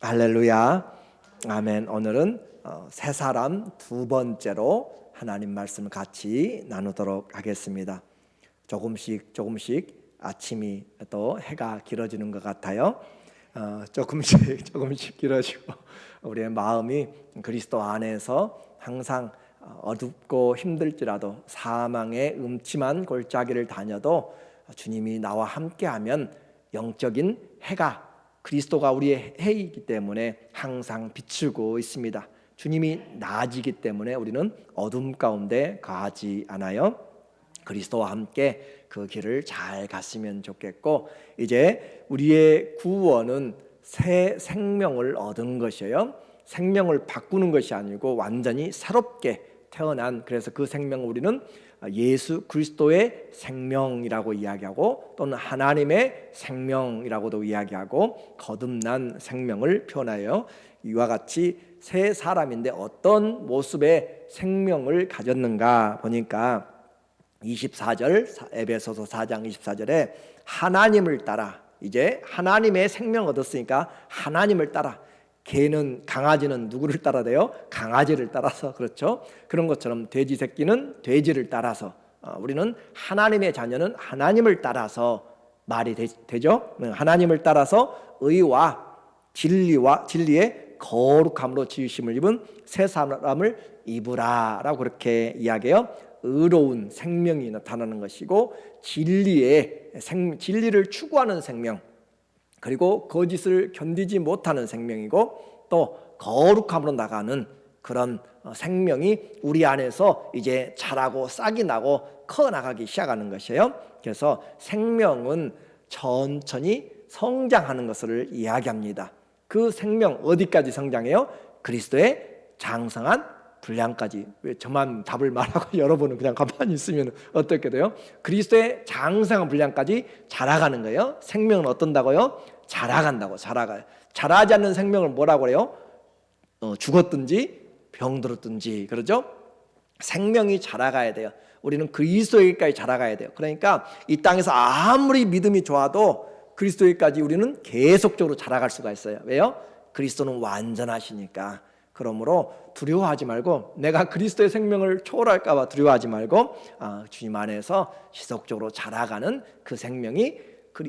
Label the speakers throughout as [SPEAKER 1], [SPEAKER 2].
[SPEAKER 1] 할렐루야. 아멘. 오늘은 새 사람 두 번째로 하나님 말씀을 같이 나누도록 하겠습니다. 조금씩 아침이 또 해가 길어지는 것 같아요. 조금씩 길어지고 우리의 마음이 그리스도 안에서 항상 어둡고 힘들지라도 사망의 음침한 골짜기를 다녀도 주님이 나와 함께하면 영적인 해가, 그리스도가 우리의 해이기 때문에 항상 비추고 있습니다. 주님이 나아지기 때문에 우리는 어둠 가운데 가지 않아요. 그리스도와 함께 그 길을 잘 갔으면 좋겠고, 이제 우리의 구원은 새 생명을 얻은 것이에요. 생명을 바꾸는 것이 아니고 완전히 새롭게 태어난, 그래서 그 생명을 우리는 예수 그리스도의 생명이라고 이야기하고 또는 하나님의 생명이라고도 이야기하고 거듭난 생명을 표현하여 이와 같이 새 사람인데 어떤 모습의 생명을 가졌는가 보니까 24절 에베소서 4장 24절에 하나님을 따라, 이제 하나님의 생명 얻었으니까 하나님을 따라, 강아지는 누구를 따라 돼요? 강아지를 따라서. 그렇죠? 그런 것처럼 돼지 새끼는 돼지를 따라서, 우리는 하나님의 자녀는 하나님을 따라서 말이 되죠? 하나님을 따라서 의와 진리의 거룩함으로 지으심을 입은 새 사람을 입으라라고 그렇게 이야기해요. 의로운 생명이 나타나는 것이고 진리를 추구하는 생명, 그리고 거짓을 견디지 못하는 생명이고 또 거룩함으로 나가는 그런 생명이 우리 안에서 이제 자라고 싹이 나고 커나가기 시작하는 것이에요. 그래서 생명은 천천히 성장하는 것을 이야기합니다. 그 생명 어디까지 성장해요? 그리스도의 장성한 분량까지. 왜 저만 답을 말하고 여러분은 그냥 가만히 있으면 어떻게 돼요? 그리스도의 장성한 분량까지 자라가는 거예요. 생명은 어떤다고요? 자라간다고. 자라지 않는 생명을 뭐라고 그래요? 죽었든지 병들었든지, 그러죠? 생명이 자라가야 돼요. 우리는 그리스도에게까지 자라가야 돼요. 그러니까 이 땅에서 아무리 믿음이 좋아도 그리스도에게까지 우리는 계속적으로 자라갈 수가 있어요. 왜요? 그리스도는 완전하시니까. 그러므로 두려워하지 말고, 내가 그리스도의 생명을 초월할까 봐 두려워하지 말고, 주님 안에서 지속적으로 자라가는 그 생명이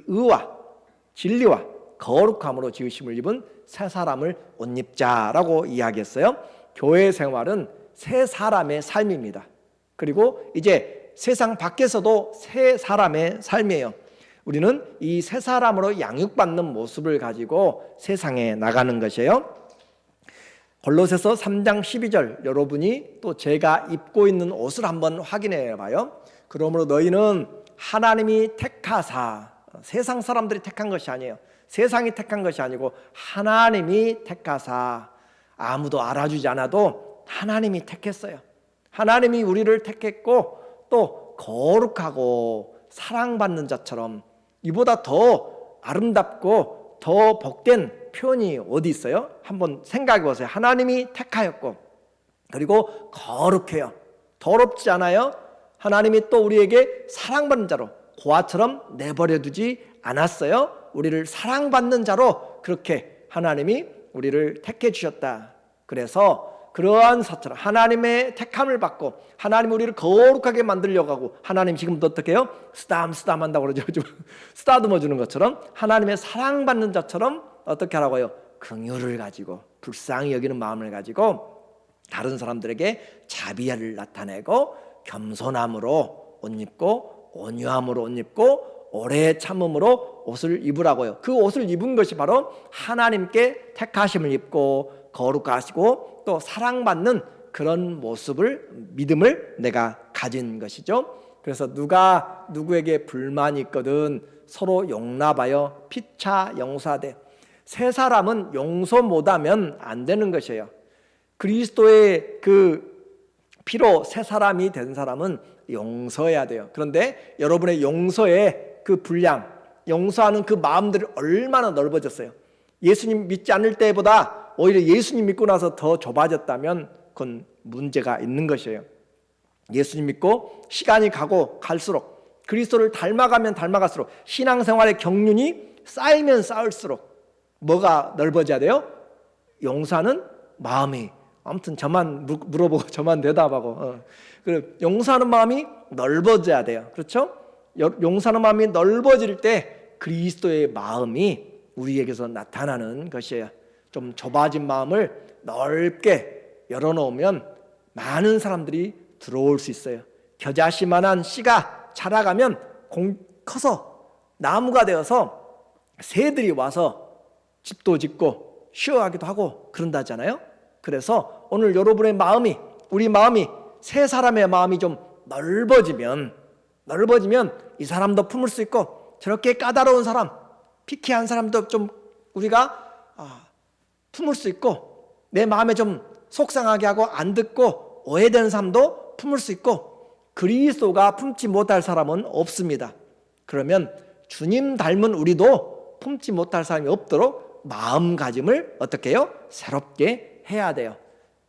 [SPEAKER 1] 의와 진리와 거룩함으로 지으심을 입은 새 사람을 옷 입자라고 이야기했어요. 교회 생활은 새 사람의 삶입니다. 그리고 이제 세상 밖에서도 새 사람의 삶이에요. 우리는 이 새 사람으로 양육받는 모습을 가지고 세상에 나가는 것이에요. 골로새서 3장 12절, 여러분이 또 제가 입고 있는 옷을 한번 확인해 봐요. 그러므로 너희는 하나님이 택하사, 세상 사람들이 택한 것이 아니에요. 세상이 택한 것이 아니고 하나님이 택하사, 아무도 알아주지 않아도 하나님이 택했어요. 하나님이 우리를 택했고 또 거룩하고 사랑받는 자처럼, 이보다 더 아름답고 더 복된 표현이 어디 있어요? 한번 생각해 보세요. 하나님이 택하였고 그리고 거룩해요. 더럽지 않아요. 하나님이 또 우리에게 사랑받는 자로 고아처럼 내버려 두지 않았어요. 우리를 사랑받는 자로 그렇게 하나님이 우리를 택해 주셨다. 그래서 그러한 사처럼 하나님의 택함을 받고 하나님 우리를 거룩하게 만들려고 하고, 하나님 지금도 어떻게 해요? 쓰담 한다고 그러죠. 쓰다듬어 주는 것처럼 하나님의 사랑받는 자처럼 어떻게 하라고 해요? 긍휼을 가지고, 불쌍히 여기는 마음을 가지고 다른 사람들에게 자비를 나타내고 겸손함으로 옷 입고 온유함으로 옷 입고 오래 참음으로 옷을 입으라고요. 그 옷을 입은 것이 바로 하나님께 택하심을 입고 거룩하시고 또 사랑받는 그런 모습을, 믿음을 내가 가진 것이죠. 그래서 누가 누구에게 불만이 있거든 서로 용납하여 피차 용서하되. 새 사람은 용서 못하면 안 되는 것이에요. 그리스도의 그 피로 새 사람이 된 사람은 용서해야 돼요. 그런데 여러분의 용서의 그 분량, 용서하는 그 마음들이 얼마나 넓어졌어요. 예수님 믿지 않을 때보다 오히려 예수님 믿고 나서 더 좁아졌다면 그건 문제가 있는 것이에요. 예수님 믿고 시간이 가고 갈수록, 그리스도를 닮아가면 닮아갈수록, 신앙생활의 경륜이 쌓이면 쌓을수록 뭐가 넓어져야 돼요? 용서하는 마음이, 아무튼 저만 물어보고 저만 대답하고 그 용서하는 마음이 넓어져야 돼요. 그렇죠? 용서하는 마음이 넓어질 때 그리스도의 마음이 우리에게서 나타나는 것이에요. 좀 좁아진 마음을 넓게 열어놓으면 많은 사람들이 들어올 수 있어요. 겨자씨만한 씨가 자라가면 커서 나무가 되어서 새들이 와서 집도 짓고 쉬어가기도 하고 그런다잖아요. 그래서 오늘 여러분의 마음이, 우리 마음이, 세 사람의 마음이 좀 넓어지면 이 사람도 품을 수 있고, 저렇게 까다로운 사람, 피키한 사람도 좀 우리가 품을 수 있고, 내 마음에 좀 속상하게 하고 안 듣고 오해되는 사람도 품을 수 있고, 그리스도가 품지 못할 사람은 없습니다. 그러면 주님 닮은 우리도 품지 못할 사람이 없도록 마음가짐을 어떻게 해요? 새롭게 해야 돼요.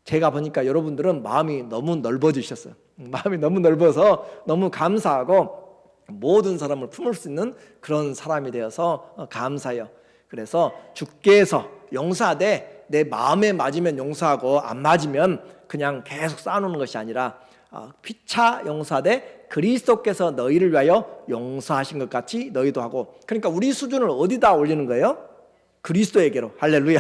[SPEAKER 1] 제가 보니까 여러분들은 마음이 너무 넓어지셨어요. 마음이 너무 넓어서 너무 감사하고 모든 사람을 품을 수 있는 그런 사람이 되어서 감사해요. 그래서 주께서 용서하되 내 마음에 맞으면 용서하고 안 맞으면 그냥 계속 쌓아놓는 것이 아니라 피차 용서하되 그리스도께서 너희를 위하여 용서하신 것 같이 너희도 하고, 그러니까 우리 수준을 어디다 올리는 거예요? 그리스도에게로. 할렐루야.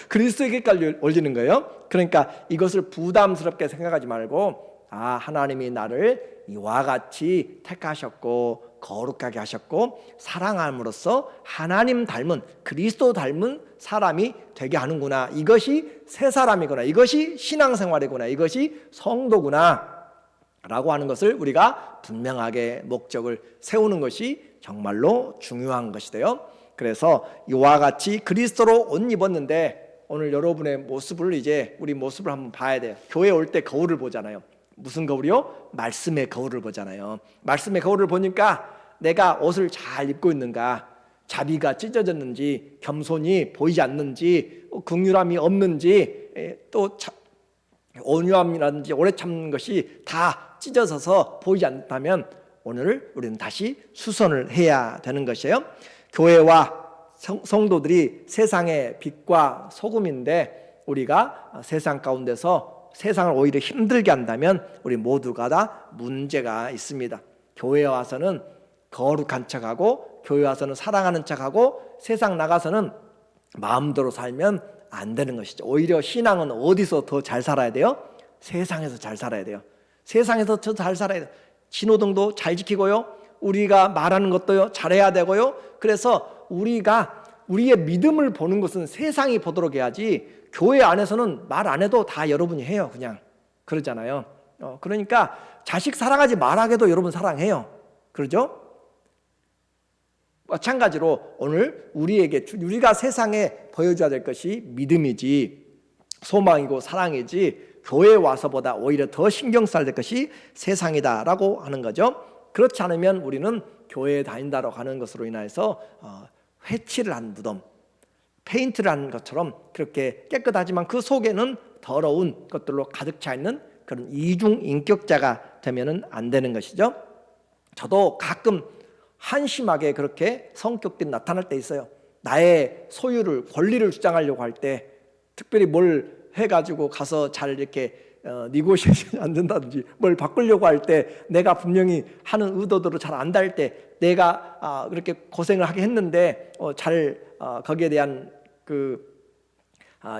[SPEAKER 1] 그리스도에게까지 올리는 거예요. 그러니까 이것을 부담스럽게 생각하지 말고, 하나님이 나를 이와 같이 택하셨고 거룩하게 하셨고 사랑함으로써 하나님 닮은, 그리스도 닮은 사람이 되게 하는구나. 이것이 새 사람이구나. 이것이 신앙생활이구나. 이것이 성도구나 라고 하는 것을 우리가 분명하게 목적을 세우는 것이 정말로 중요한 것이 돼요. 그래서 이와 같이 그리스도로 옷 입었는데, 오늘 여러분의 모습을, 이제 우리 모습을 한번 봐야 돼요. 교회 올 때 거울을 보잖아요. 무슨 거울이요? 말씀의 거울을 보잖아요. 말씀의 거울을 보니까 내가 옷을 잘 입고 있는가, 자비가 찢어졌는지, 겸손이 보이지 않는지, 긍휼함이 없는지, 또 온유함이라든지 오래 참는 것이 다 찢어져서 보이지 않다면 오늘 우리는 다시 수선을 해야 되는 것이에요. 교회와 성도들이 세상의 빛과 소금인데, 우리가 세상 가운데서 세상을 오히려 힘들게 한다면 우리 모두가 다 문제가 있습니다. 교회에 와서는 거룩한 척하고, 교회 와서는 사랑하는 척하고, 세상 나가서는 마음대로 살면 안 되는 것이죠. 오히려 신앙은 어디서 더 잘 살아야 돼요? 세상에서 잘 살아야 돼요. 세상에서 더 잘 살아야 돼요. 신호등도 잘 지키고요, 우리가 말하는 것도 잘해야 되고요. 그래서 우리가 우리의 믿음을 보는 것은 세상이 보도록 해야지, 교회 안에서는 말 안 해도 다 여러분이 해요. 그냥 그러잖아요. 그러니까 자식 사랑하지 말아도 여러분 사랑해요. 그러죠? 마찬가지로 오늘 우리가 세상에 보여줘야 될 것이 믿음이지, 소망이고 사랑이지, 교회에 와서보다 오히려 더 신경 써야 될 것이 세상이다라고 하는 거죠. 그렇지 않으면 우리는 교회에 다닌다고 하는 것으로 인해서 회칠을 한 무덤, 페인트를 한 것처럼 그렇게 깨끗하지만 그 속에는 더러운 것들로 가득 차 있는 그런 이중인격자가 되면은 안 되는 것이죠. 저도 가끔 한심하게 그렇게 성격들이 나타날 때 있어요. 나의 소유를, 권리를 주장하려고 할 때, 특별히 뭘 해가지고 가서 잘 이렇게 니고시에이션이 안 된다든지 뭘 바꾸려고 할 때, 내가 분명히 하는 의도대로 잘 안 될 때, 내가 그렇게 고생을 하게 했는데 거기에 대한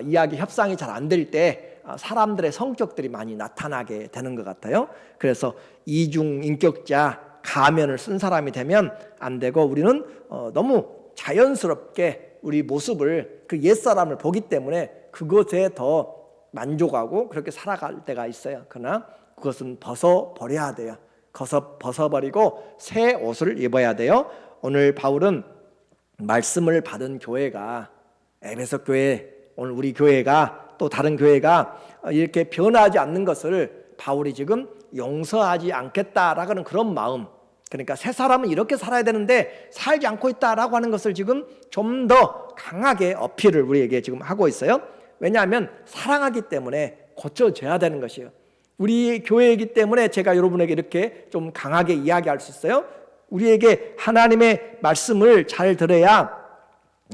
[SPEAKER 1] 이야기 협상이 잘 안 될 때 사람들의 성격들이 많이 나타나게 되는 것 같아요. 그래서 이중인격자, 가면을 쓴 사람이 되면 안 되고, 우리는 너무 자연스럽게 우리 모습을, 그 옛사람을 보기 때문에 그것에 더 만족하고 그렇게 살아갈 때가 있어요. 그러나 그것은 벗어버려야 돼요. 벗어버리고 새 옷을 입어야 돼요. 오늘 바울은 말씀을 받은 교회가, 에베소 교회, 오늘 우리 교회가, 또 다른 교회가 이렇게 변하지 않는 것을 바울이 지금 용서하지 않겠다라고 하는 그런 마음, 그러니까 새 사람은 이렇게 살아야 되는데 살지 않고 있다라고 하는 것을 지금 좀 더 강하게 어필을 우리에게 지금 하고 있어요. 왜냐하면 사랑하기 때문에 고쳐져야 되는 것이에요. 우리 교회이기 때문에 제가 여러분에게 이렇게 좀 강하게 이야기할 수 있어요. 우리에게 하나님의 말씀을 잘 들어야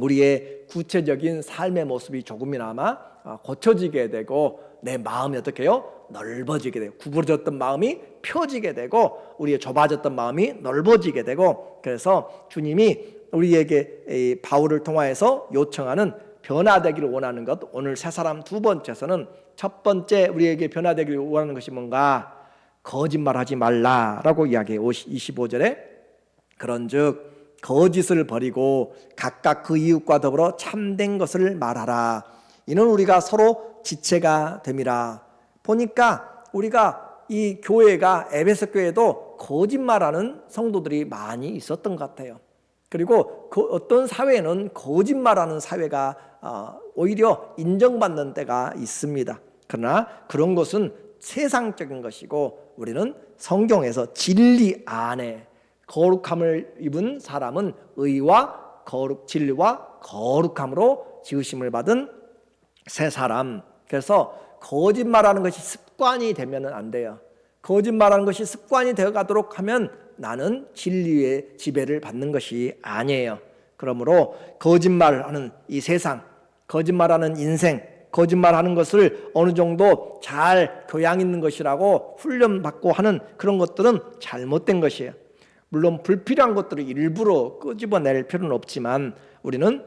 [SPEAKER 1] 우리의 구체적인 삶의 모습이 조금이나마 고쳐지게 되고 내 마음이 어떻게 해요? 넓어지게 되고 구부러졌던 마음이 펴지게 되고 우리의 좁아졌던 마음이 넓어지게 되고 그래서 주님이 우리에게 이 바울을 통하여서 요청하는 변화되기를 원하는 것 오늘 새 사람 두 번째에서는 첫 번째 우리에게 변화되기를 원하는 것이 뭔가 거짓말하지 말라라고 이야기해요. 25절에 그런즉 거짓을 버리고 각각 그 이웃과 더불어 참된 것을 말하라. 이는 우리가 서로 지체가 됨이라. 보니까 우리가 이 교회가 에베소 교회도 거짓말하는 성도들이 많이 있었던 것 같아요. 그리고 그 어떤 사회는 거짓말하는 사회가 오히려 인정받는 때가 있습니다. 그러나 그런 것은 세상적인 것이고 우리는 성경에서 진리 안에 거룩함을 입은 사람은 의와 진리와 거룩함으로 지으심을 받은 새 사람. 그래서 거짓말하는 것이 습관이 되면 안 돼요. 거짓말하는 것이 습관이 되어가도록 하면 나는 진리의 지배를 받는 것이 아니에요. 그러므로 거짓말하는 이 세상, 거짓말하는 인생, 거짓말하는 것을 어느 정도 잘 교양 있는 것이라고 훈련받고 하는 그런 것들은 잘못된 것이에요. 물론 불필요한 것들을 일부러 끄집어낼 필요는 없지만 우리는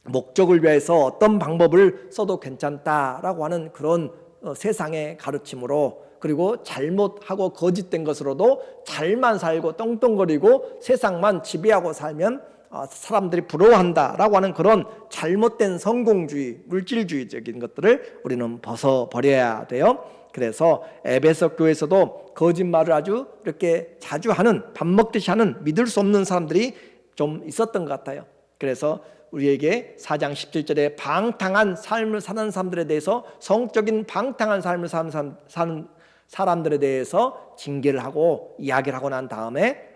[SPEAKER 1] 목적을 위해서 어떤 방법을 써도 괜찮다라고 하는 그런 세상의 가르침으로 그리고 잘못하고 거짓된 것으로도 잘만 살고 떵떵거리고 세상만 지배하고 살면 사람들이 부러워한다라고 하는 그런 잘못된 성공주의, 물질주의적인 것들을 우리는 벗어버려야 돼요. 그래서 에베소 교회에서도 거짓말을 아주 이렇게 자주 하는, 밥 먹듯이 하는 믿을 수 없는 사람들이 좀 있었던 것 같아요. 그래서 우리에게 4장 17절에 방탕한 삶을 사는 사람들에 대해서 성적인 방탕한 삶을 사는 사람들에 대해서 징계를 하고 이야기를 하고 난 다음에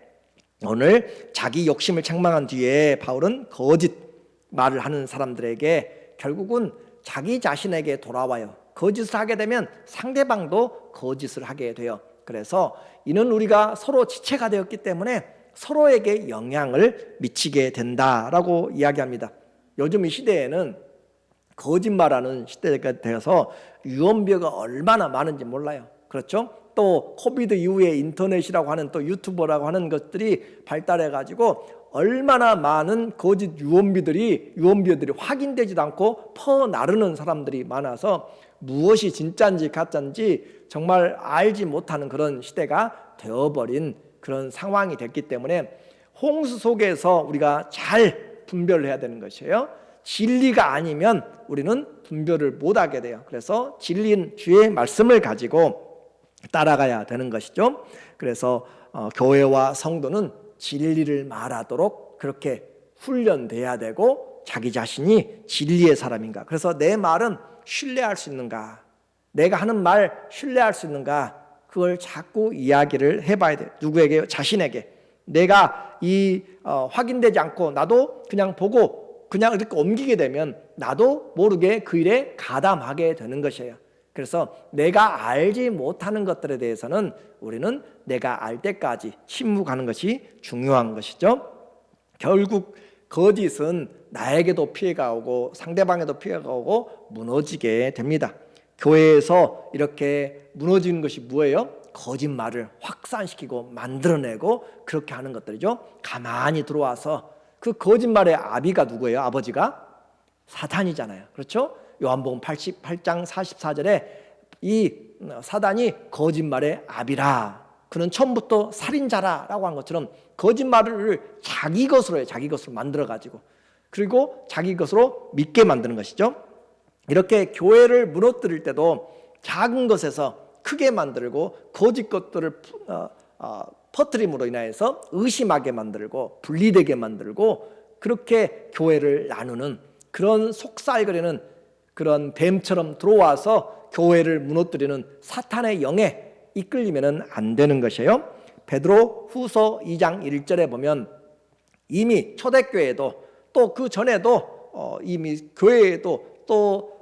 [SPEAKER 1] 오늘 자기 욕심을 책망한 뒤에 바울은 거짓말을 하는 사람들에게 결국은 자기 자신에게 돌아와요. 거짓을 하게 되면 상대방도 거짓을 하게 돼요. 그래서 이는 우리가 서로 지체가 되었기 때문에 서로에게 영향을 미치게 된다라고 이야기합니다. 요즘 이 시대에는 거짓말하는 시대가 되어서 유언비어가 얼마나 많은지 몰라요. 그렇죠? 또 코비드 이후에 인터넷이라고 하는 또 유튜버라고 하는 것들이 발달해 가지고 얼마나 많은 거짓 유언비어들이 확인되지도 않고 퍼나르는 사람들이 많아서 무엇이 진짜인지 가짜인지 정말 알지 못하는 그런 시대가 되어버린 그런 상황이 됐기 때문에 홍수 속에서 우리가 잘 분별해야 되는 것이에요. 진리가 아니면 우리는 분별을 못하게 돼요. 그래서 진리인 주의 말씀을 가지고 따라가야 되는 것이죠. 그래서 교회와 성도는 진리를 말하도록 그렇게 훈련돼야 되고 자기 자신이 진리의 사람인가. 그래서 내 말은 신뢰할 수 있는가. 내가 하는 말 신뢰할 수 있는가. 그걸 자꾸 이야기를 해봐야 돼요. 누구에게? 자신에게. 내가 확인되지 않고 나도 그냥 보고 그냥 이렇게 옮기게 되면 나도 모르게 그 일에 가담하게 되는 것이에요. 그래서 내가 알지 못하는 것들에 대해서는 우리는 내가 알 때까지 침묵하는 것이 중요한 것이죠. 결국 거짓은 나에게도 피해가 오고 상대방에도 피해가 오고 무너지게 됩니다. 교회에서 이렇게 무너지는 것이 뭐예요? 거짓말을 확산시키고 만들어내고 그렇게 하는 것들이죠. 가만히 들어와서 그 거짓말의 아비가 누구예요? 아버지가 사탄이잖아요. 그렇죠? 요한복음 88장 44절에 이 사단이 거짓말의 아비라. 그는 처음부터 살인자라라고 한 것처럼 거짓말을 자기 것으로 해요. 자기 것으로 만들어가지고 그리고 자기 것으로 믿게 만드는 것이죠. 이렇게 교회를 무너뜨릴 때도 작은 것에서 크게 만들고 거짓 것들을 퍼뜨림으로 인하여서 의심하게 만들고 분리되게 만들고 그렇게 교회를 나누는 그런 속살거리는 그런 뱀처럼 들어와서 교회를 무너뜨리는 사탄의 영에 이끌리면 안 되는 것이에요. 베드로 후서 2장 1절에 보면 이미 초대교회도 또 그 전에도 이미 교회에도 또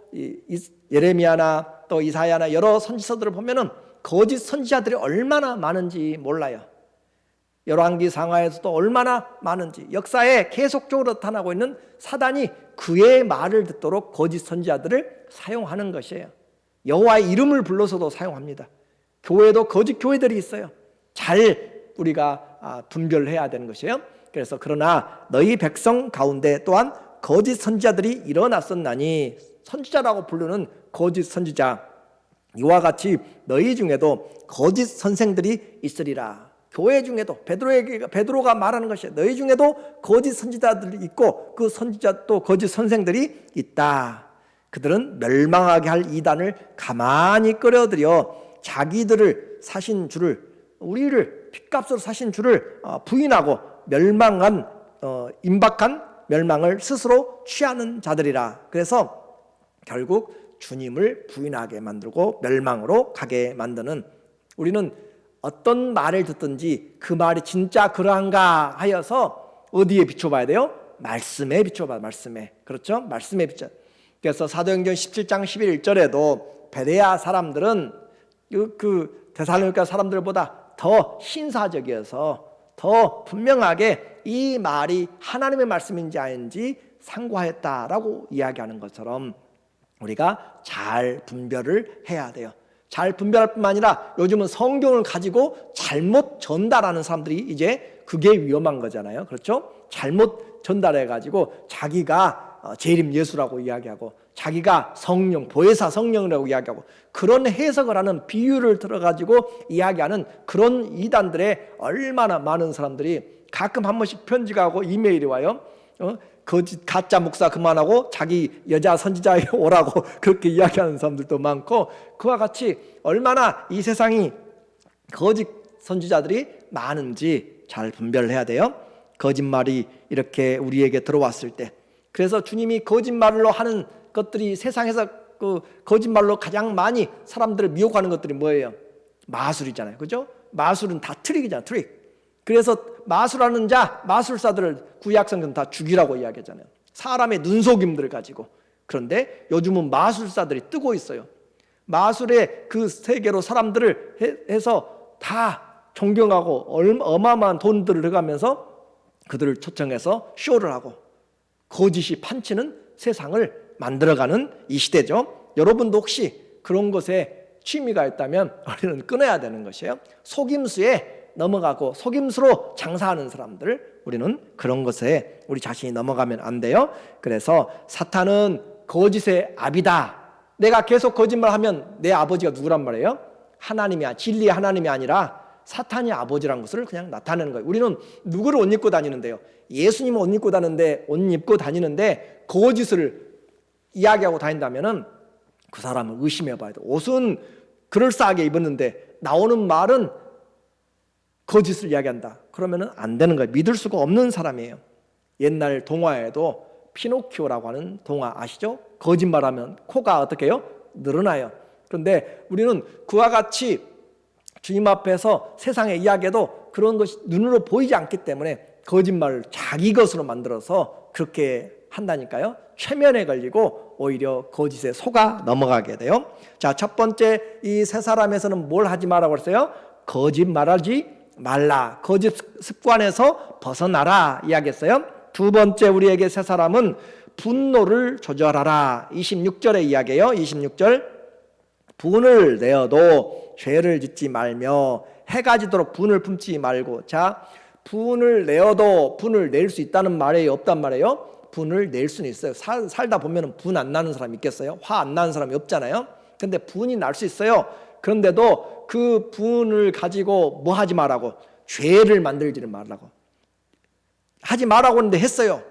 [SPEAKER 1] 예레미야나 또 이사야나 여러 선지서들을 보면은 거짓 선지자들이 얼마나 많은지 몰라요. 열왕기 상하에서도 얼마나 많은지 역사에 계속적으로 나타나고 있는 사단이 그의 말을 듣도록 거짓 선지자들을 사용하는 것이에요. 여호와의 이름을 불러서도 사용합니다. 교회도 거짓 교회들이 있어요. 잘 우리가 분별해야 되는 것이에요. 그래서 그러나 너희 백성 가운데 또한 거짓 선지자들이 일어났었나니, 선지자라고 부르는 거짓 선지자, 이와 같이 너희 중에도 거짓 선생들이 있으리라. 교회 중에도 베드로가 말하는 것이 너희 중에도 거짓 선지자들이 있고 그 선지자 또 거짓 선생들이 있다. 그들은 멸망하게 할 이단을 가만히 끌어들여 자기들을 사신 주를, 우리를 핏값으로 사신 주를 부인하고 멸망한 임박한 멸망을 스스로 취하는 자들이라. 그래서 결국 주님을 부인하게 만들고 멸망으로 가게 만드는, 우리는 어떤 말을 듣든지 그 말이 진짜 그러한가 하여서 어디에 비춰봐야 돼요? 말씀에 비춰봐요. 말씀에. 그렇죠? 말씀에 비춰. 그래서 사도행전 17장 11절에도 베레아 사람들은 그 데살로니가 사람들보다 더 신사적이어서 더 분명하게 이 말이 하나님의 말씀인지 아닌지 상고하였다라고 이야기하는 것처럼 우리가 잘 분별을 해야 돼요. 잘 분별할 뿐만 아니라 요즘은 성경을 가지고 잘못 전달하는 사람들이 이제 그게 위험한 거잖아요. 그렇죠? 잘못 전달해가지고 자기가 재림 예수라고 이야기하고 자기가 성령, 보혜사 성령이라고 이야기하고 그런 해석을 하는 비유를 들어가지고 이야기하는 그런 이단들에 얼마나 많은 사람들이 가끔 한 번씩 편지가 오고 이메일이 와요. 거짓 가짜 목사 그만하고 자기 여자 선지자에 오라고 그렇게 이야기하는 사람들도 많고, 그와 같이 얼마나 이 세상이 거짓 선지자들이 많은지 잘 분별해야 돼요. 거짓말이 이렇게 우리에게 들어왔을 때. 그래서 주님이 거짓말로 하는 것들이 세상에서 그 거짓말로 가장 많이 사람들을 미혹하는 것들이 뭐예요? 마술이잖아요. 그죠? 마술은 다 트릭이잖아요. 트릭. 그래서 마술하는 자, 마술사들을 구약성경 다 죽이라고 이야기하잖아요. 사람의 눈속임들을 가지고. 그런데 요즘은 마술사들이 뜨고 있어요. 마술의 그 세계로 사람들을 해서 다 존경하고 어마어마한 돈들을 들어가면서 그들을 초청해서 쇼를 하고 거짓이 판치는 세상을 만들어가는 이 시대죠. 여러분도 혹시 그런 것에 취미가 있다면 우리는 끊어야 되는 것이에요. 속임수에 넘어가고 속임수로 장사하는 사람들, 우리는 그런 것에 우리 자신이 넘어가면 안 돼요. 그래서 사탄은 거짓의 아비다. 내가 계속 거짓말하면 내 아버지가 누구란 말이에요? 하나님이야. 진리의 하나님이 아니라 사탄이 아버지란 것을 그냥 나타내는 거예요. 우리는 누구를 옷 입고 다니는데요? 예수님은 옷 입고 다니는데 거짓을 이야기하고 다닌다면은 그 사람을 의심해 봐야 돼요. 옷은 그럴싸하게 입었는데 나오는 말은 거짓을 이야기한다. 그러면은 안 되는 거예요. 믿을 수가 없는 사람이에요. 옛날 동화에도 피노키오라고 하는 동화 아시죠? 거짓말하면 코가 어떻게 해요? 늘어나요. 그런데 우리는 그와 같이 주님 앞에서 세상에 이야기해도 그런 것이 눈으로 보이지 않기 때문에 거짓말을 자기 것으로 만들어서 그렇게 한다니까요. 최면에 걸리고 오히려 거짓에 속아 넘어가게 돼요. 자, 첫 번째 이 세 사람에서는 뭘 하지 말라고 했어요? 거짓말하지 말라. 거짓 습관에서 벗어나라 이야기했어요. 두 번째 우리에게 세 사람은 분노를 조절하라. 26절의 이야기예요. 26절. 분을 내어도 죄를 짓지 말며 해가 지도록 분을 품지 말고. 자, 분을 내어도 분을 낼 수 있다는 말이 없단 말이에요. 분을 낼 수는 있어요. 살다 보면 분 안 나는 사람 있겠어요? 화 안 나는 사람이 없잖아요. 근데 분이 날 수 있어요. 그런데도 그 분을 가지고 뭐 하지 말라고? 죄를 만들지를 말라고. 하지 말라고 했는데 했어요.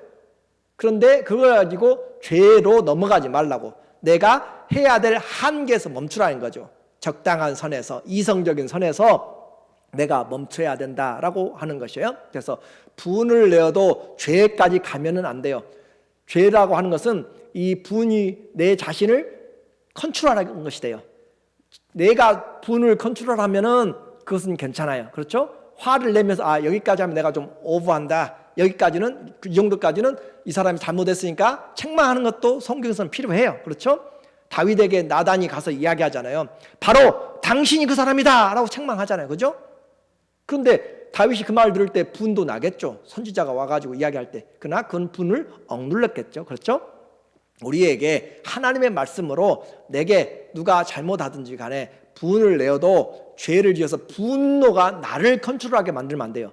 [SPEAKER 1] 그런데 그걸 가지고 죄로 넘어가지 말라고. 내가 해야 될 한계에서 멈추라는 거죠. 적당한 선에서, 이성적인 선에서 내가 멈춰야 된다라고 하는 것이에요. 그래서 분을 내어도 죄까지 가면은 안 돼요. 죄라고 하는 것은 이 분이 내 자신을 컨트롤하는 것이 돼요. 내가 분을 컨트롤하면은 그것은 괜찮아요. 그렇죠? 화를 내면서 여기까지 하면 내가 좀 오버한다. 여기까지는 이 정도까지는 이 사람이 잘못했으니까 책망하는 것도 성경에서는 필요해요. 그렇죠? 다윗에게 나단이 가서 이야기하잖아요. 바로 당신이 그 사람이다 라고 책망하잖아요. 그죠? 그런데 다윗이 그 말 들을 때 분도 나겠죠. 선지자가 와가지고 이야기할 때. 그러나 그건 분을 억눌렀겠죠. 그렇죠? 우리에게 하나님의 말씀으로 내게 누가 잘못하든지 간에 분을 내어도 죄를 지어서 분노가 나를 컨트롤하게 만들면 안 돼요.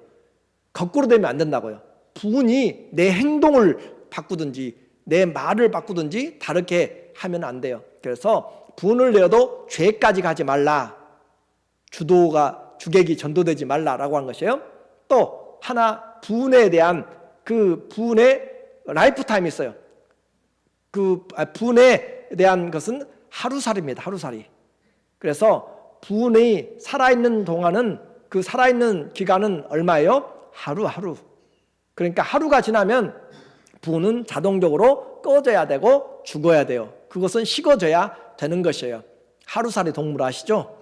[SPEAKER 1] 거꾸로 되면 안 된다고요. 분이 내 행동을 바꾸든지 내 말을 바꾸든지 다르게 하면 안 돼요. 그래서 분을 내어도 죄까지 가지 말라. 주객이 전도되지 말라라고 하는 것이에요. 또 하나 분에 대한 그 분의 라이프 타임이 있어요. 그 분에 대한 것은 하루살이입니다. 하루살이. 그래서 분이 살아있는 동안은 그 살아있는 기간은 얼마예요? 하루. 그러니까 하루가 지나면 분은 자동적으로 꺼져야 되고 죽어야 돼요. 그것은 식어져야 되는 것이에요. 하루살이 동물 아시죠?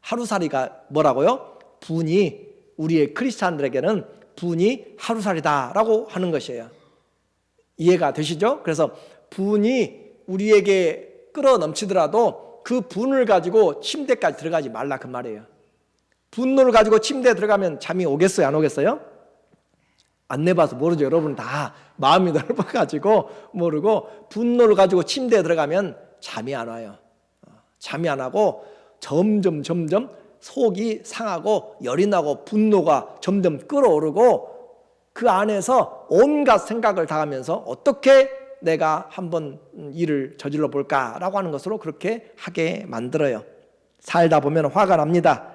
[SPEAKER 1] 하루살이가 뭐라고요? 분이 우리의 크리스찬들에게는 분이 하루살이다라고 하는 것이에요. 이해가 되시죠? 그래서 분이 우리에게 끌어 넘치더라도 그 분을 가지고 침대까지 들어가지 말라 그 말이에요. 분노를 가지고 침대에 들어가면 잠이 오겠어요? 안 오겠어요? 안 내봐서 모르죠. 여러분 다 마음이 넓어가지고 모르고 분노를 가지고 침대에 들어가면 잠이 안 와요. 잠이 안 하고 점점 속이 상하고 열이 나고 분노가 점점 끓어오르고 그 안에서 온갖 생각을 다 하면서 어떻게 내가 한번 일을 저질러 볼까라고 하는 것으로 그렇게 하게 만들어요. 살다 보면 화가 납니다.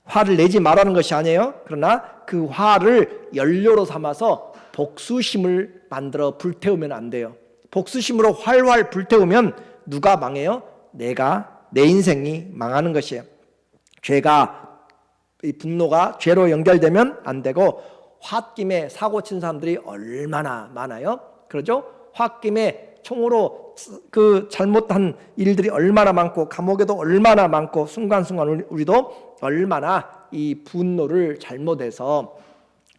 [SPEAKER 1] 화를 내지 말라는 것이 아니에요. 그러나 그 화를 연료로 삼아서 복수심을 만들어 불태우면 안 돼요. 복수심으로 활활 불태우면 누가 망해요? 내 인생이 망하는 것이에요. 이 분노가 죄로 연결되면 안 되고 홧김에 사고 친 사람들이 얼마나 많아요? 그러죠? 홧김에 총으로 그 잘못한 일들이 얼마나 많고 감옥에도 얼마나 많고 순간순간 우리도 얼마나 이 분노를 잘못해서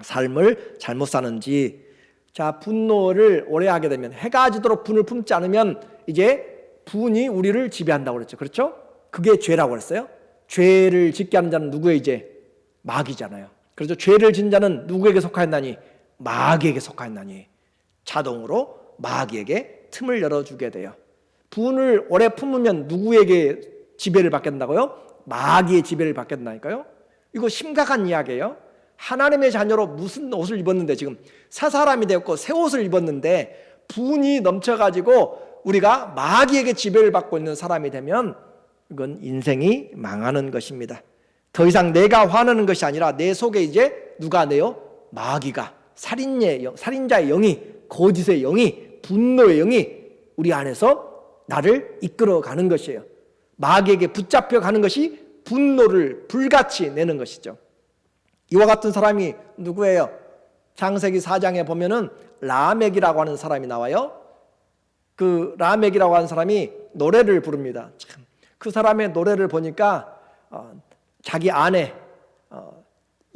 [SPEAKER 1] 삶을 잘못 사는지. 자, 분노를 오래 하게 되면 해가 지도록 분을 품지 않으면 이제 분이 우리를 지배한다고 그랬죠. 그렇죠? 그게 죄라고 그랬어요. 죄를 짓게 하는 자는 누구예요? 이제 마귀잖아요. 그래서 죄를 진 자는 누구에게 속하였나니? 마귀에게 속하였나니. 자동으로 마귀에게 틈을 열어주게 돼요. 분을 오래 품으면 누구에게 지배를 받게 된다고요? 마귀의 지배를 받게 된다니까요. 이거 심각한 이야기예요. 하나님의 자녀로 무슨 옷을 입었는데 지금 새 사람이 되었고 새 옷을 입었는데 분이 넘쳐가지고 우리가 마귀에게 지배를 받고 있는 사람이 되면 이건 인생이 망하는 것입니다. 더 이상 내가 화내는 것이 아니라 내 속에 이제 누가 내요? 마귀가, 살인자의 영이, 거짓의 영이, 분노의 영이 우리 안에서 나를 이끌어가는 것이에요. 마귀에게 붙잡혀가는 것이 분노를 불같이 내는 것이죠. 이와 같은 사람이 누구예요? 창세기 4장에 보면은 라멕이라고 하는 사람이 나와요. 그 라멕이라고 하는 사람이 노래를 부릅니다. 참, 그 사람의 노래를 보니까 자기 아내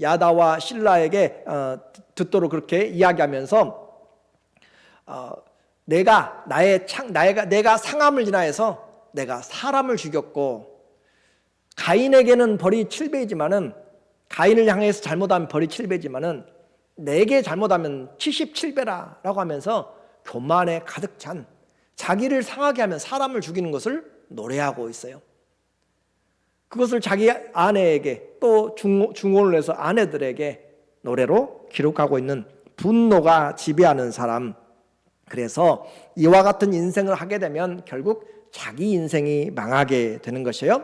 [SPEAKER 1] 야다와 실라에게 듣도록 그렇게 이야기하면서 내가 상함을 인하여서 내가 사람을 죽였고 가인에게는 벌이 7배이지만은 가인을 향해서 잘못하면 벌이 7배지만은 내게 잘못하면 77배라라고 하면서 교만에 가득 찬 자기를 상하게 하면 사람을 죽이는 것을 노래하고 있어요. 그것을 자기 아내에게 또 중혼을 해서 아내들에게 노래로 기록하고 있는 분노가 지배하는 사람. 그래서 이와 같은 인생을 하게 되면 결국 자기 인생이 망하게 되는 것이에요.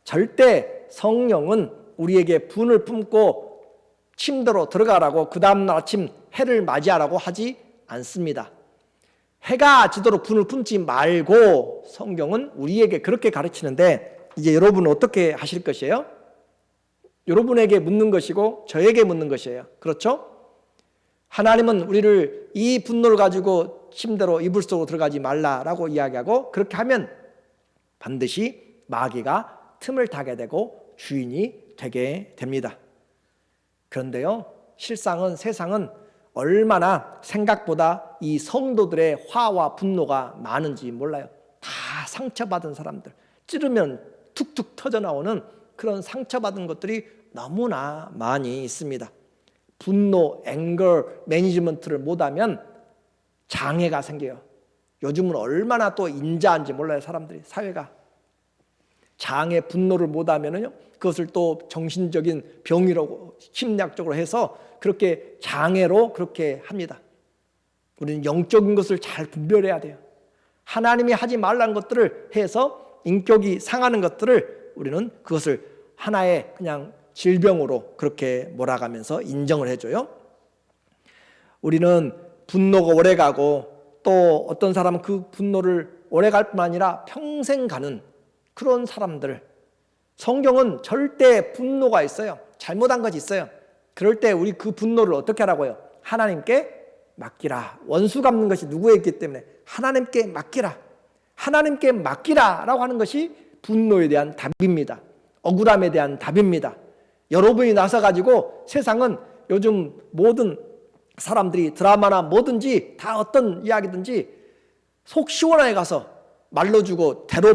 [SPEAKER 1] 절대 성령은 우리에게 분을 품고 침대로 들어가라고 그 다음날 아침 해를 맞이하라고 하지 않습니다. 해가 지도록 분을 품지 말고 성경은 우리에게 그렇게 가르치는데 이제 여러분은 어떻게 하실 것이에요? 여러분에게 묻는 것이고 저에게 묻는 것이에요. 그렇죠? 하나님은 우리를 이 분노를 가지고 침대로 이불 속으로 들어가지 말라라고 이야기하고 그렇게 하면 반드시 마귀가 틈을 타게 되고 주인이 되게 됩니다. 그런데요, 실상은 세상은 얼마나 생각보다 이 성도들의 화와 분노가 많은지 몰라요. 다 상처받은 사람들, 찌르면 툭툭 터져나오는 그런 상처받은 것들이 너무나 많이 있습니다. 분노, 앵거 매니지먼트를 못하면 장애가 생겨요. 요즘은 얼마나 또 인자한지 몰라요. 사람들이, 사회가. 장애, 분노를 못하면은요, 그것을 또 정신적인 병이라고 심리학적으로 해서 그렇게 장애로 그렇게 합니다. 우리는 영적인 것을 잘 분별해야 돼요. 하나님이 하지 말라는 것들을 해서 인격이 상하는 것들을 우리는 그것을 하나의 그냥 질병으로 그렇게 몰아가면서 인정을 해줘요. 우리는 분노가 오래가고 또 어떤 사람은 그 분노를 오래갈 뿐 아니라 평생 가는 그런 사람들, 성경은 절대 분노가 있어요. 잘못한 것이 있어요. 그럴 때 우리 그 분노를 어떻게 하라고요? 하나님께 맡기라. 원수 갚는 것이 누구에 있기 때문에 하나님께 맡기라. 하나님께 맡기라라고 하는 것이 분노에 대한 답입니다. 억울함에 대한 답입니다. 여러분이 나서가지고 세상은 요즘 모든 사람들이 드라마나 뭐든지 다 어떤 이야기든지 속 시원하게 가서 말로 주고 대로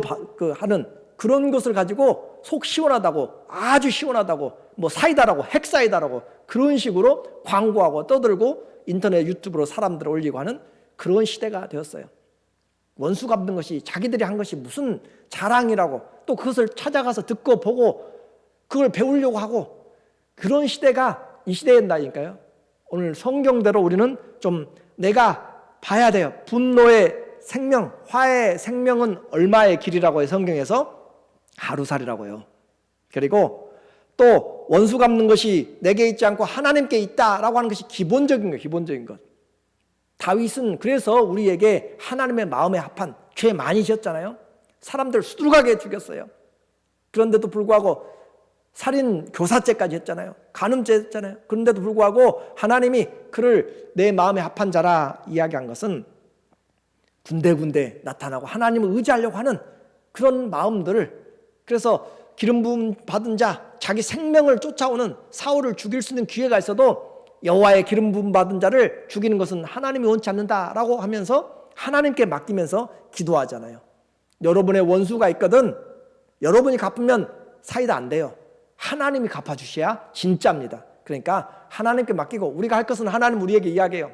[SPEAKER 1] 하는 그런 것을 가지고 속 시원하다고, 아주 시원하다고, 뭐 사이다라고, 핵사이다라고 그런 식으로 광고하고 떠들고 인터넷 유튜브로 사람들을 올리고 하는 그런 시대가 되었어요. 원수 갚는 것이 자기들이 한 것이 무슨 자랑이라고 또 그것을 찾아가서 듣고 보고 그걸 배우려고 하고 그런 시대가 이 시대인다니까요. 오늘 성경대로 우리는 좀 내가 봐야 돼요. 분노의 생명, 화해의 생명은 얼마의 길이라고 해요. 성경에서 하루살이라고요. 그리고 또 원수 갚는 것이 내게 있지 않고 하나님께 있다라고 하는 것이 기본적인 거예요. 기본적인 것. 다윗은 그래서 우리에게 하나님의 마음에 합한 죄 많이 지었잖아요. 사람들 수두룩하게 죽였어요. 그런데도 불구하고 살인 교사죄까지 했잖아요. 간음죄 했잖아요. 그런데도 불구하고 하나님이 그를 내 마음에 합한 자라 이야기한 것은 군데군데 나타나고 하나님을 의지하려고 하는 그런 마음들을, 그래서 기름 부음 받은 자, 자기 생명을 쫓아오는 사울을 죽일 수 있는 기회가 있어도 여호와의 기름 부음 받은 자를 죽이는 것은 하나님이 원치 않는다라고 하면서 하나님께 맡기면서 기도하잖아요. 여러분의 원수가 있거든 여러분이 갚으면 사이다 안 돼요. 하나님이 갚아주셔야 진짜입니다. 그러니까 하나님께 맡기고, 우리가 할 것은 하나님 우리에게 이야기해요.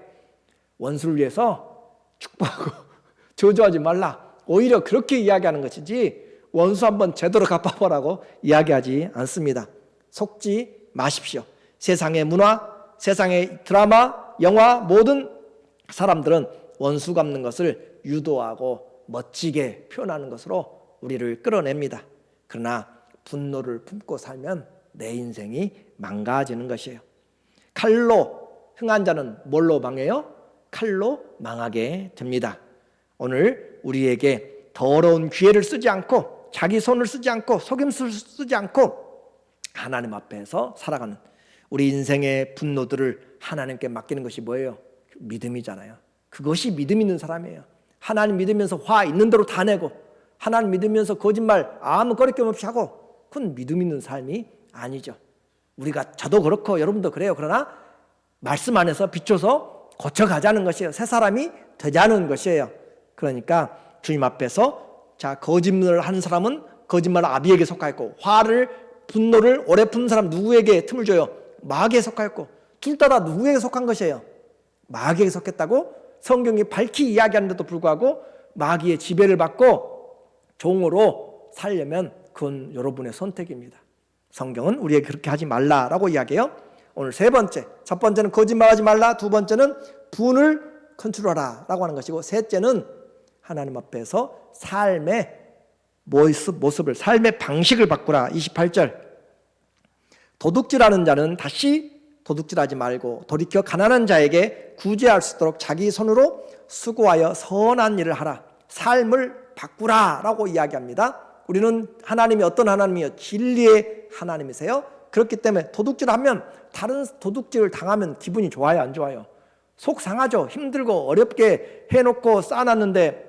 [SPEAKER 1] 원수를 위해서 축복하고 저주하지 말라. 오히려 그렇게 이야기하는 것이지 원수 한번 제대로 갚아보라고 이야기하지 않습니다. 속지 마십시오. 세상의 문화, 세상의 드라마, 영화, 모든 사람들은 원수 갚는 것을 유도하고 멋지게 표현하는 것으로 우리를 끌어냅니다. 그러나 분노를 품고 살면 내 인생이 망가지는 것이에요. 칼로 흥한 자는 뭘로 망해요? 칼로 망하게 됩니다. 오늘 우리에게 더러운 기회를 쓰지 않고 자기 손을 쓰지 않고 속임수를 쓰지 않고 하나님 앞에서 살아가는 우리 인생의 분노들을 하나님께 맡기는 것이 뭐예요? 믿음이잖아요. 그것이 믿음 있는 사람이에요. 하나님 믿으면서 화 있는 대로 다 내고 하나님 믿으면서 거짓말 아무 거리낌 없이 하고, 그건 믿음 있는 삶이 아니죠. 우리가 저도 그렇고 여러분도 그래요. 그러나 말씀 안에서 비춰서 고쳐가자는 것이에요. 새 사람이 되자는 것이에요. 그러니까 주님 앞에서 자, 거짓말을 하는 사람은 거짓말 아비에게 속하였고, 화를 분노를 오래 푸는 사람 누구에게 틈을 줘요? 마귀에 속하였고, 둘 다 누구에게 속한 것이에요? 마귀에게 속했다고 성경이 밝히 이야기하는데도 불구하고 마귀의 지배를 받고 종으로 살려면 그건 여러분의 선택입니다. 성경은 우리에게 그렇게 하지 말라라고 이야기해요. 오늘 세 번째, 첫 번째는 거짓말하지 말라, 두 번째는 분을 컨트롤하라 라고 하는 것이고, 셋째는 하나님 앞에서 삶의 모습을, 삶의 방식을 바꾸라. 28절, 도둑질하는 자는 다시 도둑질하지 말고 돌이켜 가난한 자에게 구제할 수 있도록 자기 손으로 수고하여 선한 일을 하라. 삶을 바꾸라 라고 이야기합니다. 우리는 하나님이 어떤 하나님이요? 진리의 하나님이세요. 그렇기 때문에 도둑질하면, 다른 도둑질을 당하면 기분이 좋아요, 안 좋아요? 속 상하죠. 힘들고 어렵게 해놓고 쌓아놨는데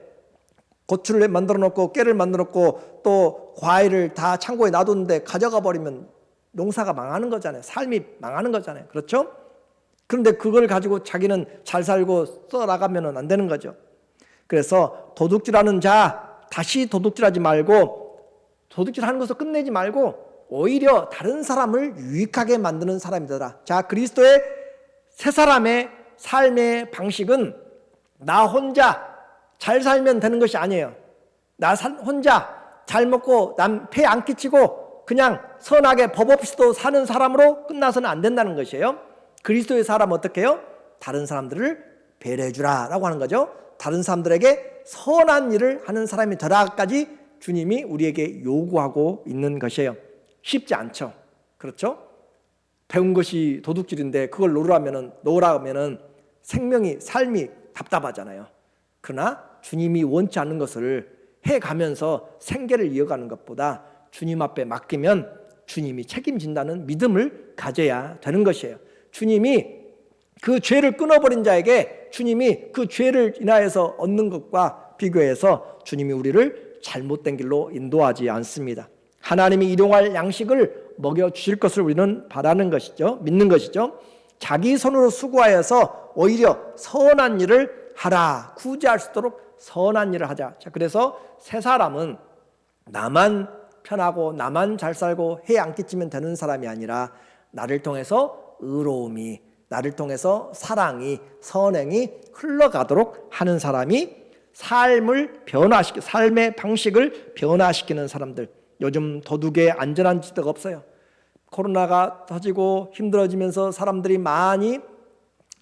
[SPEAKER 1] 고추를 만들어 놓고 깨를 만들어 놓고 또 과일을 다 창고에 놔뒀는데 가져가 버리면 농사가 망하는 거잖아요. 삶이 망하는 거잖아요. 그렇죠? 그런데 그걸 가지고 자기는 잘 살고 써나가면 안 되는 거죠. 그래서 도둑질하는 자 다시 도둑질하지 말고, 도둑질하는 것을 끝내지 말고 오히려 다른 사람을 유익하게 만드는 사람이 되라. 자, 그리스도의 새 사람의 삶의 방식은 나 혼자 잘 살면 되는 것이 아니에요. 나 혼자 잘 먹고 남 폐 안 끼치고 그냥 선하게 법 없이도 사는 사람으로 끝나서는 안 된다는 것이에요. 그리스도의 사람은 어떻게 해요? 다른 사람들을 배려해 주라라고 하는 거죠. 다른 사람들에게 선한 일을 하는 사람이 되라까지 주님이 우리에게 요구하고 있는 것이에요. 쉽지 않죠. 그렇죠? 배운 것이 도둑질인데 그걸 놓으라면은 삶이 답답하잖아요. 그러나 주님이 원치 않는 것을 해가면서 생계를 이어가는 것보다 주님 앞에 맡기면 주님이 책임진다는 믿음을 가져야 되는 것이에요. 주님이 그 죄를 끊어버린 자에게 주님이 그 죄를 인하여서 얻는 것과 비교해서 주님이 우리를 잘못된 길로 인도하지 않습니다. 하나님이 일용할 양식을 먹여주실 것을 우리는 바라는 것이죠. 믿는 것이죠. 자기 손으로 수고하여서 오히려 선한 일을 하라. 구제할 수 있도록 선한 일을 하자. 자, 그래서 새 사람은 나만 편하고 나만 잘 살고 해 안 끼치면 되는 사람이 아니라 나를 통해서 의로움이, 나를 통해서 사랑이, 선행이 흘러가도록 하는 사람이 삶의 방식을 변화시키는 사람들. 요즘 도둑에 안전한 지대가 없어요. 코로나가 터지고 힘들어지면서 사람들이 많이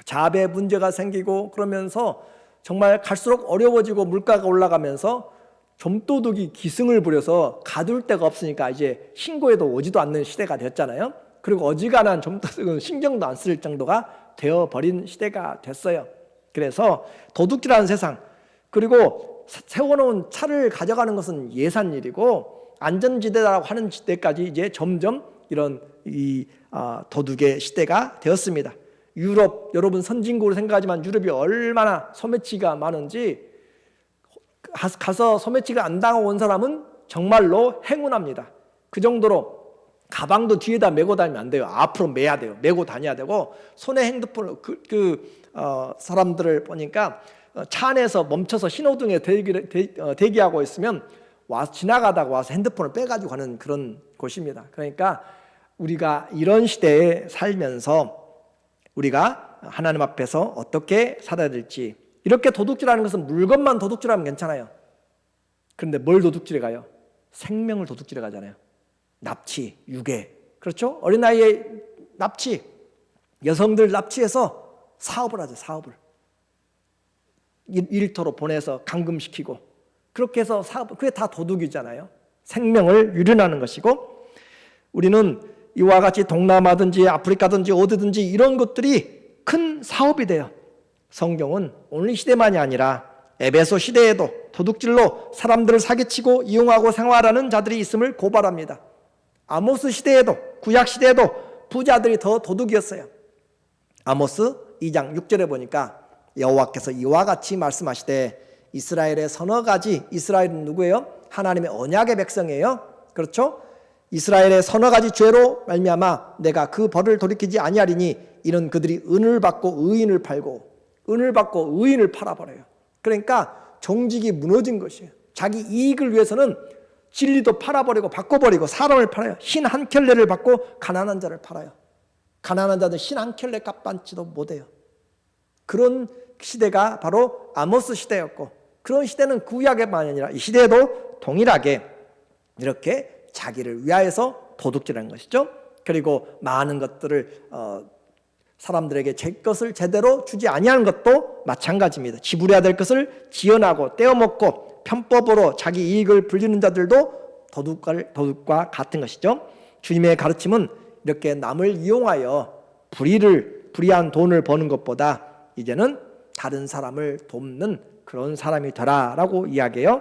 [SPEAKER 1] 자배 문제가 생기고 그러면서 정말 갈수록 어려워지고 물가가 올라가면서 좀도둑이 기승을 부려서 가둘 데가 없으니까 이제 신고해도 오지도 않는 시대가 되었잖아요. 그리고 어지간한 좀도둑은 신경도 안 쓸 정도가 되어버린 시대가 됐어요. 그래서 도둑질하는 세상, 그리고 세워놓은 차를 가져가는 것은 예산일이고 안전지대라고 하는 시대까지 이제 점점 이런 도둑의 시대가 되었습니다. 유럽, 여러분 선진국으로 생각하지만 유럽이 얼마나 소매치기가 많은지, 가서 소매치기를 안 당하고 온 사람은 정말로 행운합니다. 그 정도로 가방도 뒤에다 메고 다니면 안 돼요. 앞으로 메야 돼요. 메고 다녀야 되고, 손에 핸드폰을 사람들을 보니까 차 안에서 멈춰서 신호등에 대기하고 있으면 지나가다가 와서 핸드폰을 빼가지고 가는 그런 곳입니다. 그러니까 우리가 이런 시대에 살면서 우리가 하나님 앞에서 어떻게 살아야 될지, 이렇게 도둑질하는 것은 물건만 도둑질하면 괜찮아요. 그런데 뭘 도둑질해 가요? 생명을 도둑질해 가잖아요. 납치, 유괴, 그렇죠? 어린 나이에 납치, 여성들 납치해서 사업을 하죠. 사업을 일터로 보내서 감금시키고 그렇게 해서 그게 다 도둑이잖아요. 생명을 유린하는 것이고, 우리는 이와 같이 동남아든지 아프리카든지 어디든지 이런 것들이 큰 사업이 돼요. 성경은 오늘 시대만이 아니라 에베소 시대에도 도둑질로 사람들을 사기치고 이용하고 생활하는 자들이 있음을 고발합니다. 아모스 시대에도, 구약 시대에도 부자들이 더 도둑이었어요. 아모스 2장 6절에 보니까 여호와께서 이와 같이 말씀하시되 이스라엘의 서너 가지, 이스라엘은 누구예요? 하나님의 언약의 백성이에요. 그렇죠? 이스라엘의 서너 가지 죄로 말미암아 내가 그 벌을 돌이키지 아니하리니 이는 그들이 은을 받고 의인을 팔고, 은을 받고 의인을 팔아버려요. 그러니까 정직이 무너진 것이에요. 자기 이익을 위해서는 진리도 팔아버리고 바꿔버리고 사람을 팔아요. 흰 한 켤레를 받고 가난한 자를 팔아요. 가난한 자들 흰 한 켤레 값 받지도 못해요. 그런 시대가 바로 아모스 시대였고, 그런 시대는 구약에만 아니라 이 시대에도 동일하게 이렇게 자기를 위하여서 도둑질하는 것이죠. 그리고 많은 것들을 사람들에게 제 것을 제대로 주지 아니하는 것도 마찬가지입니다. 지불해야 될 것을 지연하고 떼어먹고 편법으로 자기 이익을 불리는 자들도 도둑과 같은 것이죠. 주님의 가르침은 이렇게 남을 이용하여 불의한 돈을 버는 것보다 이제는 다른 사람을 돕는 그런 사람이 되라라고 이야기해요.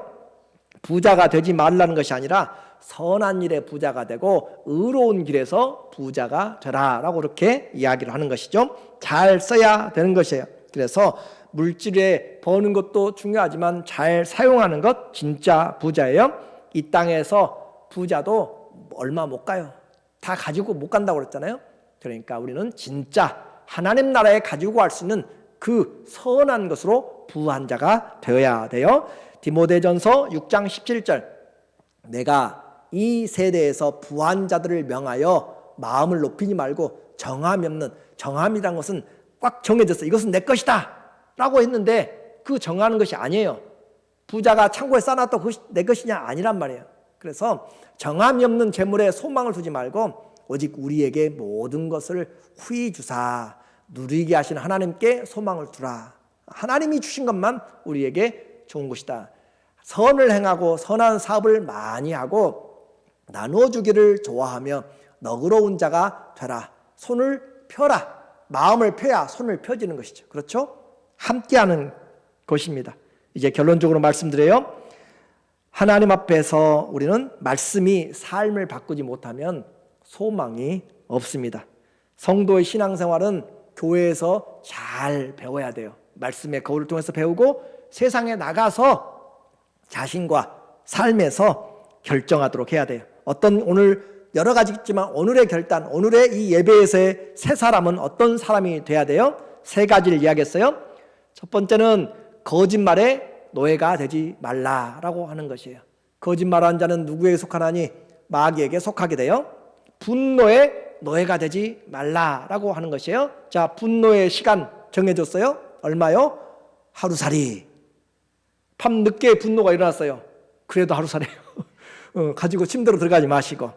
[SPEAKER 1] 부자가 되지 말라는 것이 아니라 선한 일에 부자가 되고 의로운 길에서 부자가 되라라고 그렇게 이야기를 하는 것이죠. 잘 써야 되는 것이에요. 그래서 물질에 버는 것도 중요하지만 잘 사용하는 것 진짜 부자예요. 이 땅에서 부자도 얼마 못 가요. 다 가지고 못 간다고 그랬잖아요. 그러니까 우리는 진짜 하나님 나라에 가지고 갈 수 있는 그 선한 것으로 부한 자가 되어야 돼요. 디모데전서 6장 17절, 내가 이 세대에서 부한 자들을 명하여 마음을 높이지 말고 정함이 없는, 정함이란 것은 꽉 정해졌어. 이것은 내 것이다 라고 했는데 그 정하는 것이 아니에요. 부자가 창고에 쌓아놨다고 그것이 내 것이냐 아니란 말이에요. 그래서 정함이 없는 재물에 소망을 두지 말고 오직 우리에게 모든 것을 후히 주사 누리게 하시는 하나님께 소망을 두라. 하나님이 주신 것만 우리에게 좋은 것이다. 선을 행하고 선한 사업을 많이 하고 나누어 주기를 좋아하며 너그러운 자가 되라. 손을 펴라. 마음을 펴야 손을 펴지는 것이죠. 그렇죠? 함께하는 것입니다. 이제 결론적으로 말씀드려요. 하나님 앞에서 우리는 말씀이 삶을 바꾸지 못하면 소망이 없습니다. 성도의 신앙생활은 교회에서 잘 배워야 돼요. 말씀의 거울을 통해서 배우고 세상에 나가서 자신과 삶에서 결정하도록 해야 돼요. 오늘 여러 가지 있지만 오늘의 결단, 오늘의 이 예배에서의 새 사람은 어떤 사람이 돼야 돼요? 세 가지를 이야기했어요. 첫 번째는 거짓말의 노예가 되지 말라라고 하는 것이에요. 거짓말하는 자는 누구에게 속하나니 마귀에게 속하게 돼요. 분노의 노예가 되지 말라라고 하는 것이에요. 자, 분노의 시간 정해줬어요. 얼마요? 하루살이. 밤 늦게 분노가 일어났어요. 그래도 하루살이에요. 가지고 침대로 들어가지 마시고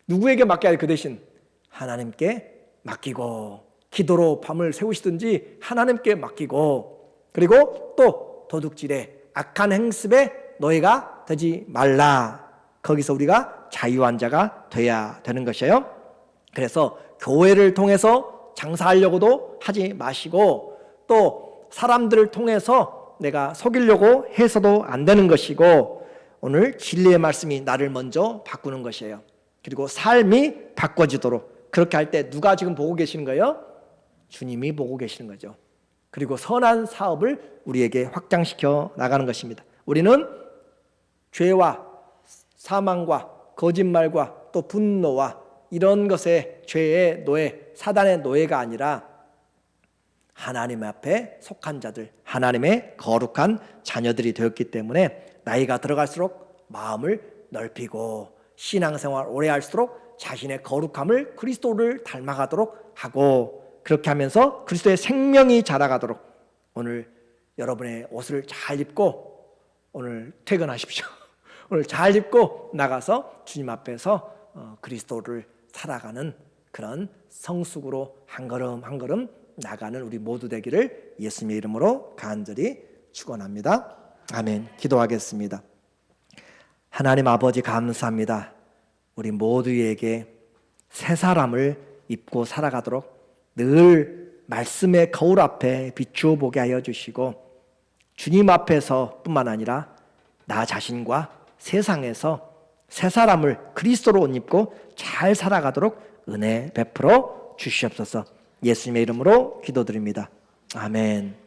[SPEAKER 1] 누구에게 맡겨야 할 그 대신 하나님께 맡기고 기도로 밤을 새우시든지 하나님께 맡기고 그리고 또 도둑질에 악한 행습에 노예가 되지 말라. 거기서 우리가 자유한 자가 돼야 되는 것이에요. 그래서 교회를 통해서 장사하려고도 하지 마시고 또 사람들을 통해서 내가 속이려고 해서도 안 되는 것이고 오늘 진리의 말씀이 나를 먼저 바꾸는 것이에요. 그리고 삶이 바꿔지도록 그렇게 할 때 누가 지금 보고 계시는 거예요? 주님이 보고 계시는 거죠. 그리고 선한 사업을 우리에게 확장시켜 나가는 것입니다. 우리는 죄와 사망과 거짓말과 또 분노와 이런 것의 죄의 노예, 사단의 노예가 아니라 하나님 앞에 속한 자들, 하나님의 거룩한 자녀들이 되었기 때문에 나이가 들어갈수록 마음을 넓히고 신앙생활 오래 할수록 자신의 거룩함을 그리스도를 닮아가도록 하고 그렇게 하면서 그리스도의 생명이 자라가도록 오늘 여러분의 옷을 잘 입고 오늘 퇴근하십시오. 오늘 잘 입고 나가서 주님 앞에서 그리스도를 살아가는 그런 성숙으로 한 걸음 한 걸음 나가는 우리 모두 되기를 예수님의 이름으로 간절히 축원합니다. 아멘. 기도하겠습니다. 하나님 아버지 감사합니다. 우리 모두에게 새 사람을 입고 살아가도록 늘 말씀의 거울 앞에 비추어 보게 하여 주시고 주님 앞에서 뿐만 아니라 나 자신과 세상에서 새 사람을 그리스도로 옷 입고 잘 살아가도록 은혜 베풀어 주시옵소서. 예수님의 이름으로 기도드립니다. 아멘.